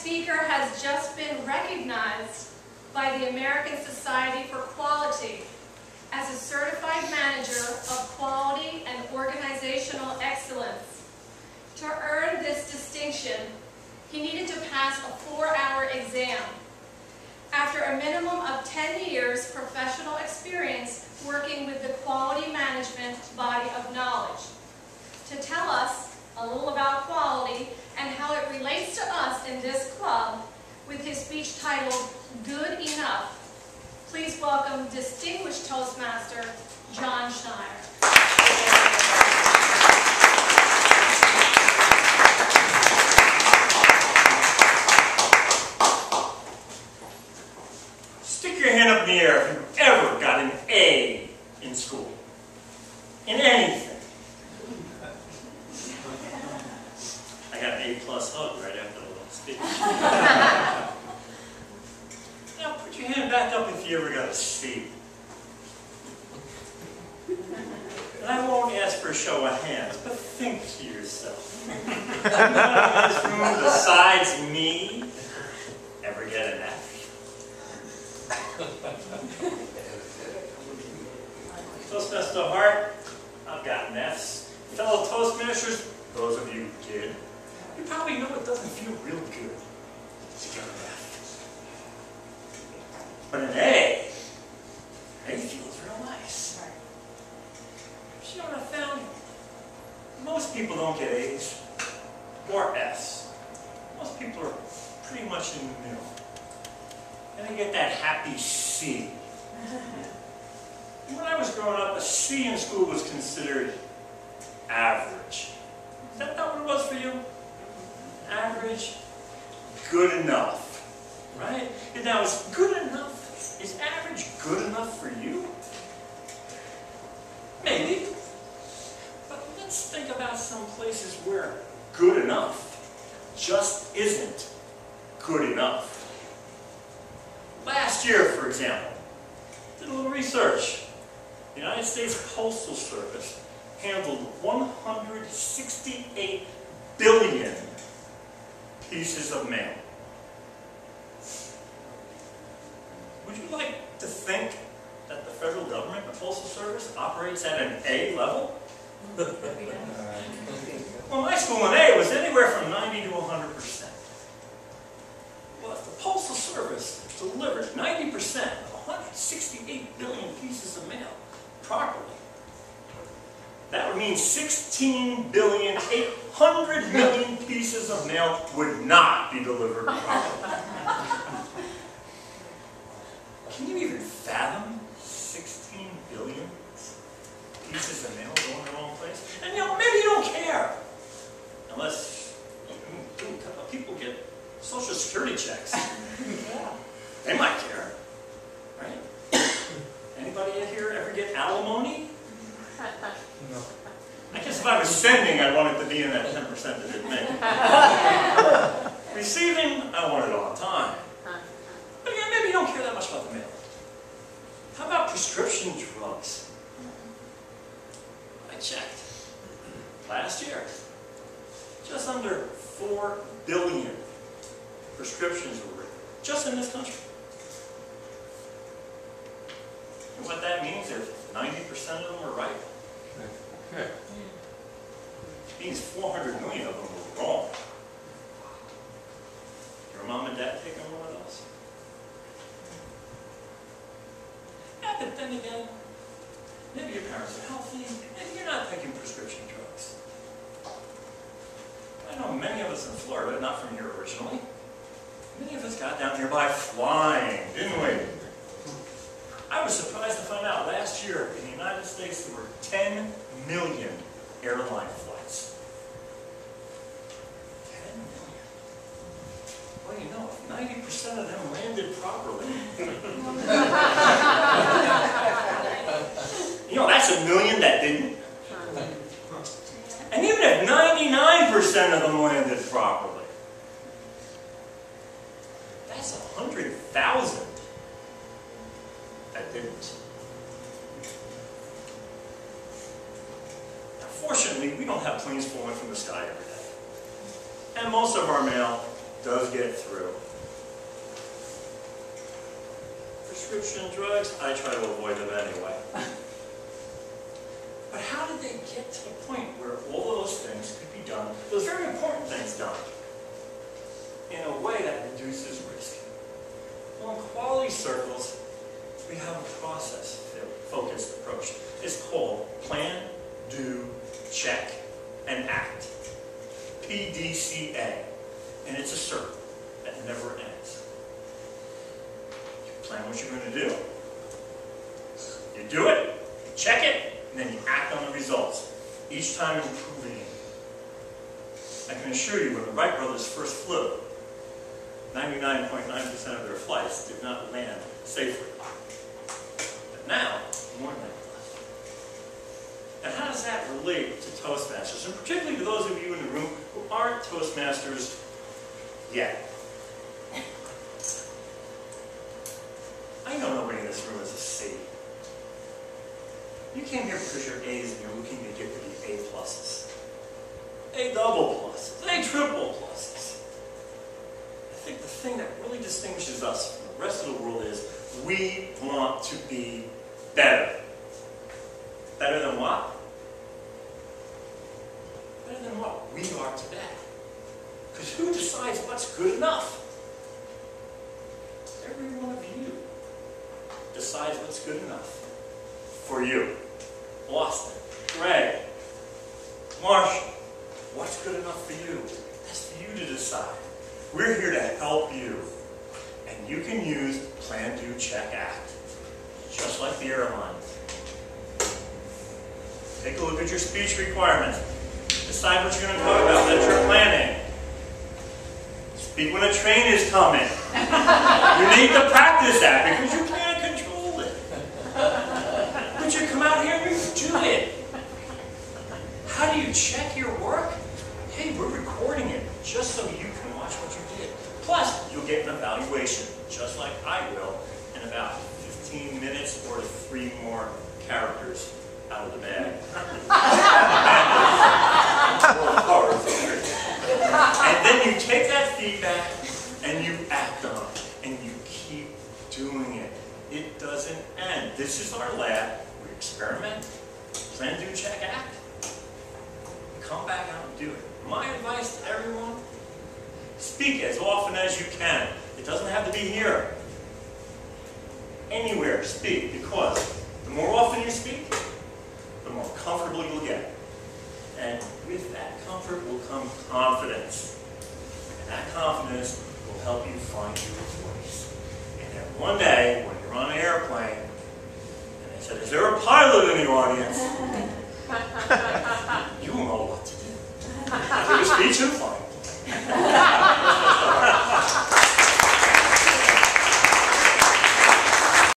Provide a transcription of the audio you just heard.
speaker has just been recognized by the American Society for Quality as a certified manager of quality and organizational excellence. To earn this distinction, he needed to pass a 4-hour exam. After a minimum of 10 years professional experience working with the quality management body of knowledge. To tell us a little about quality and how it relates to us in this club with his speech titled, Good Enough, please welcome distinguished Toastmaster, John Schneyer. Stick your hand up in the air if you've ever got an A in school. In anything. I got an A+ hug right after the little speech. Now put your hand back up if you ever got a C. And I won't ask for a show of hands, but think to yourself. Anyone in this room besides me ever get an F? Toastmaster Hart, I've gotten F's. Fellow Toastmasters, those of you who did, you probably know it doesn't feel real good to get an F. But an A feels real nice. But you know what I found? Most people don't get A's or F's. Most people are pretty much in the middle. And they get that happy C. When I was growing up, a C in school was considered average. Is that not what it was for you? Average? Good enough. Right? And now, is good enough, is average good enough for you? Maybe. But let's think about some places where good enough just isn't good enough. Last year, for example, did a little research. The United States Postal Service handled 168 billion pieces of mail. Would you like to think that the federal government, the Postal Service, operates at an A level? Well, my school in A was anywhere from 90 to 100%. Well, if the Postal Service delivered 90% of 168 billion pieces of mail properly, that would mean 16,800 million pieces of mail would not be delivered properly. Can you even fathom 16 billion pieces of mail going the wrong place? And you know, maybe you don't care. Unless people get Social Security checks. They might care, right? Anybody here ever get alimony? No. I guess if I was sending, I wanted to be in that 10% that didn't make it. Receiving, I want it all the time. But again, maybe you don't care that much about the mail. How about prescription drugs? I checked. Last year, just under 4 billion prescriptions were written, just in this country. And what that means is 90% of them were right. Okay. It means 400 million of them were wrong. Your mom and dad taking one of those? Yeah, but then again, maybe your parents are healthy, and you're not taking prescription drugs. I know many of us in Florida, not from here originally, many of us got down here by flying, didn't we? I was surprised to find out last year in the United States there were 10 million airline flights. 10 million. Well, you know, if 90% of them landed properly, you know, that's a million that didn't. And even if 99% of them landed properly, that's 100,000 that didn't. Now, fortunately, we don't have planes falling from the sky every day. And most of our mail does get through. Prescription drugs, I try to avoid them anyway. But how did they get to the point where all those things could be done, those very important things done, in a way that reduces risk? Well, in quality circles, we have a process-focused approach. It's called plan, do, check, and act. PDCA. And it's a circle that never ends. You plan what you're going to do. You do it, you check it, and then you act on the results. Each time improving it. I can assure you, when the Wright brothers first flew, 99.9% of their flights did not land safely. But now, more than that. And how does that relate to Toastmasters? And particularly to those of you in the room who aren't Toastmasters yet. I know nobody in this room is a C. You came here because you're A's and you're looking to get to the A pluses. A double pluses. A triple pluses. I think the thing that really distinguishes us from the rest of the world is we want to be better. Better than what? Better than what we are today. Because who decides what's good enough? Every one of you decides what's good enough for you. Austin, Greg, Marshall, what's good enough for you? That's for you to decide. We're here to help you. And you can use plan, do, check, act. Just like the airlines. Take a look at your speech requirements. Decide what you're going to talk about. That's your planning. Speak when a train is coming. You need to practice that because you can't control it. But you come out here and you do it. How do you check your work? Hey, we're recording it just so you can watch what you did. Plus, you'll get an evaluation, just like I will, in about 15 minutes or 3 more characters out of the bag. And then you take that feedback and you act on it. And you keep doing it. It doesn't end. This is our lab. We experiment, plan, do, check, act. Come back out and do it. My advice to everyone, speak as often as you can. It doesn't have to be here. Anywhere, speak, because the more often you speak, the more comfortable you'll get. And with that comfort will come confidence. And that confidence will help you find your voice. And then one day, when you're on an airplane, and they said, is there a pilot in the audience? You will know what to do. After the speeches,